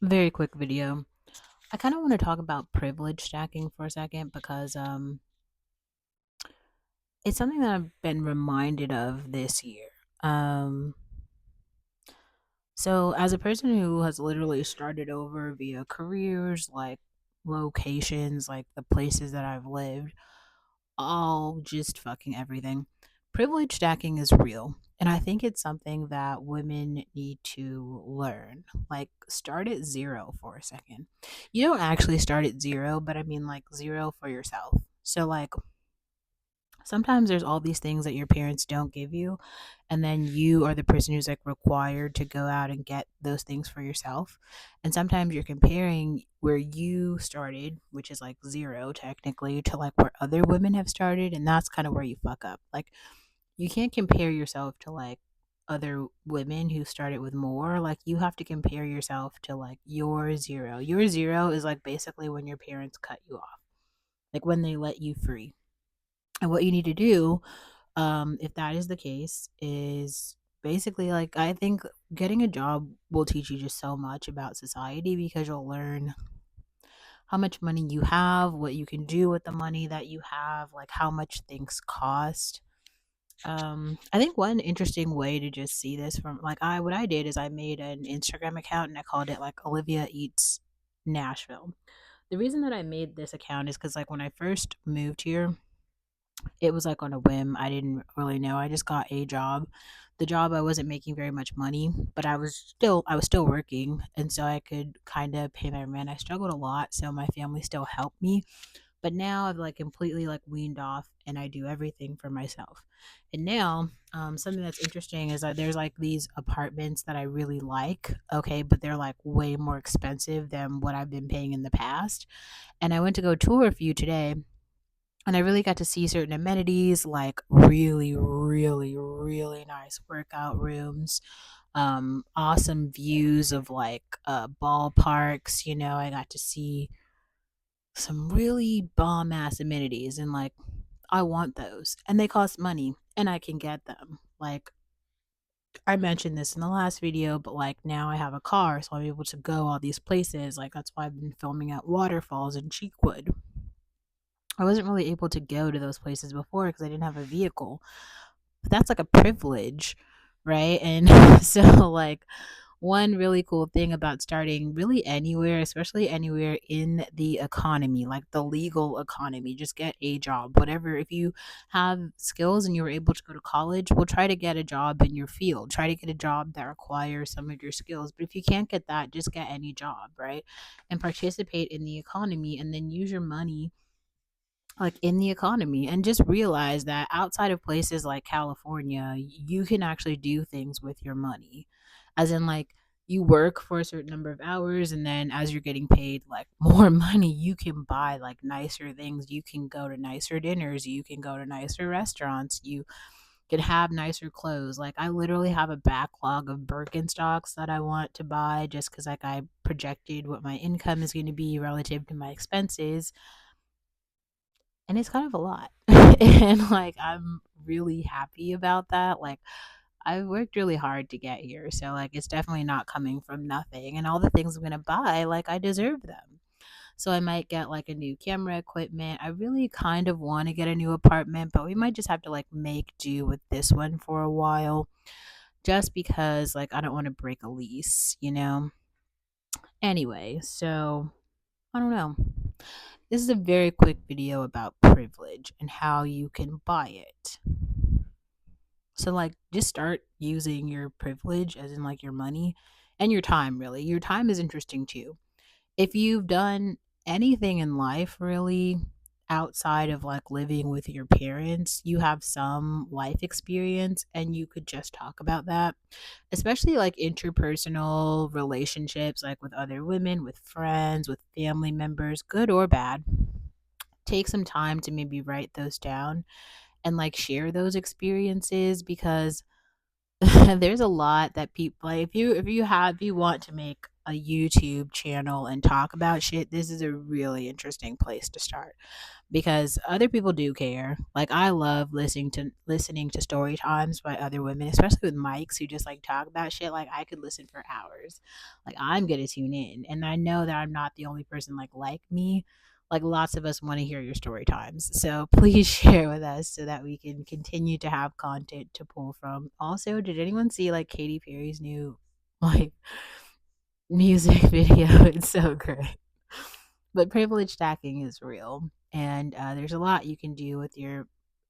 Very quick video. I kind of want to talk about privilege stacking for a second because it's something that I've been reminded of this year. Um so as a person who has literally started over via careers, like locations, like the places that I've lived, all just fucking everything. Privilege stacking is real. And I think it's something that women need to learn. Like, start at zero for a second. You don't actually start at zero, but I mean, like, zero for yourself. So, like, sometimes there's all these things that your parents don't give you, and then you are the person who's like required to go out and get those things for yourself. And sometimes you're comparing where you started, which is like zero technically, to like where other women have started, and that's kind of where you fuck up. Like, you can't compare yourself to like other women who started with more. Like, you have to compare yourself to like your zero. Your zero is like basically when your parents cut you off, like when they let you free. And what you need to do, if that is the case, is basically like, I think getting a job will teach you just so much about society because you'll learn how much money you have, what you can do with the money that you have, like how much things cost. I think one interesting way to just see this from like, I what I did is I made an Instagram account and I called it like Olivia Eats Nashville. The reason that I made this account is because like when I first moved here, it was like on a whim. I didn't really know. I just got a job. The job, I wasn't making very much money, but I was still working, and so I could kind of pay my rent. I struggled a lot, so my family still helped me. But now I've like completely like weaned off, and I do everything for myself. And now, something that's interesting is that there's like these apartments that I really like. Okay, but they're like way more expensive than what I've been paying in the past. And I went to go tour a few today, and I really got to see certain amenities like really, really, really nice workout rooms, awesome views of like ballparks. I got to see some really bomb ass amenities, and like, I want those, and they cost money, and I can get them. Like, I mentioned this in the last video, but like now I have a car, so I'm able to go all these places. Like, that's why I've been filming at waterfalls in Cheekwood. I wasn't really able to go to those places before because I didn't have a vehicle. But that's like a privilege, right? And so, like, one really cool thing about starting really anywhere, especially anywhere in the economy, like the legal economy, just get a job. Whatever, if you have skills and you were able to go to college, we'll try to get a job in your field. Try to get a job that requires some of your skills. But if you can't get that, just get any job, right? And participate in the economy, and then use your money like in the economy, and just realize that outside of places like California, you can actually do things with your money. As in, like, you work for a certain number of hours, and then as you're getting paid like more money, you can buy like nicer things. You can go to nicer dinners, you can go to nicer restaurants, you can have nicer clothes. Like, I literally have a backlog of Birkenstocks that I want to buy just because like I projected what my income is going to be relative to my expenses, and it's kind of a lot. And like, I'm really happy about that. Like, I worked really hard to get here, so like, it's definitely not coming from nothing, and all the things I'm going to buy, like, I deserve them. So I might get like a new camera equipment. I really kind of want to get a new apartment, but we might just have to like make do with this one for a while, just because like I don't want to break a lease. Anyway, so I don't know. This is a very quick video about privilege and how you can buy it. So, like, just start using your privilege, as in, like, your money and your time, really. Your time is interesting too. If you've done anything in life, really, outside of like living with your parents, you have some life experience and you could just talk about that, especially like interpersonal relationships, like with other women, with friends, with family members, good or bad. Take some time to maybe write those down and like share those experiences, because There's a lot that people like if you want to make a YouTube channel and talk about shit, this is a really interesting place to start because other people do care. Like I love listening to story times by other women, especially with mics who just like talk about shit. Like I could listen for hours. Like I'm gonna tune in, and I know that I'm not the only person like me. Like lots of us want to hear your story times. So please share with us so that we can continue to have content to pull from. Also, did anyone see like Katy Perry's new like music video? It's so great. But privilege stacking is real, and there's a lot you can do with your.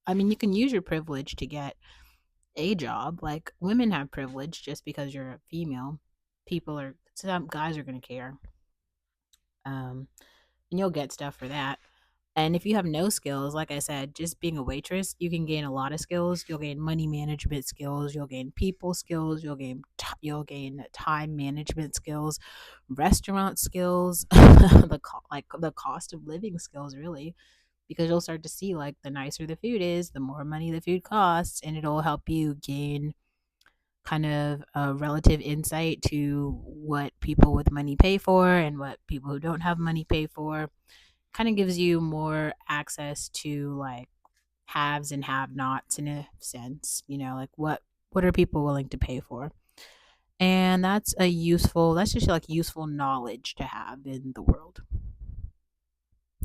I mean, you can use your privilege to get a job. Like women have privilege just because you're a female. Some guys are gonna care, and you'll get stuff for that. And if you have no skills, like I said, just being a waitress, you can gain a lot of skills. You'll gain money management skills. You'll gain people skills. You'll gain time management skills, restaurant skills, like the cost of living skills, really, because you'll start to see like the nicer the food is, the more money the food costs, and it'll help you gain kind of a relative insight to what people with money pay for and what people who don't have money pay for. Kind of gives you more access to like haves and have nots in a sense, like what are people willing to pay for? And that's just like useful knowledge to have in the world.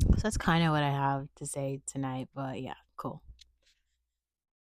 So that's kind of what I have to say tonight, but yeah, cool.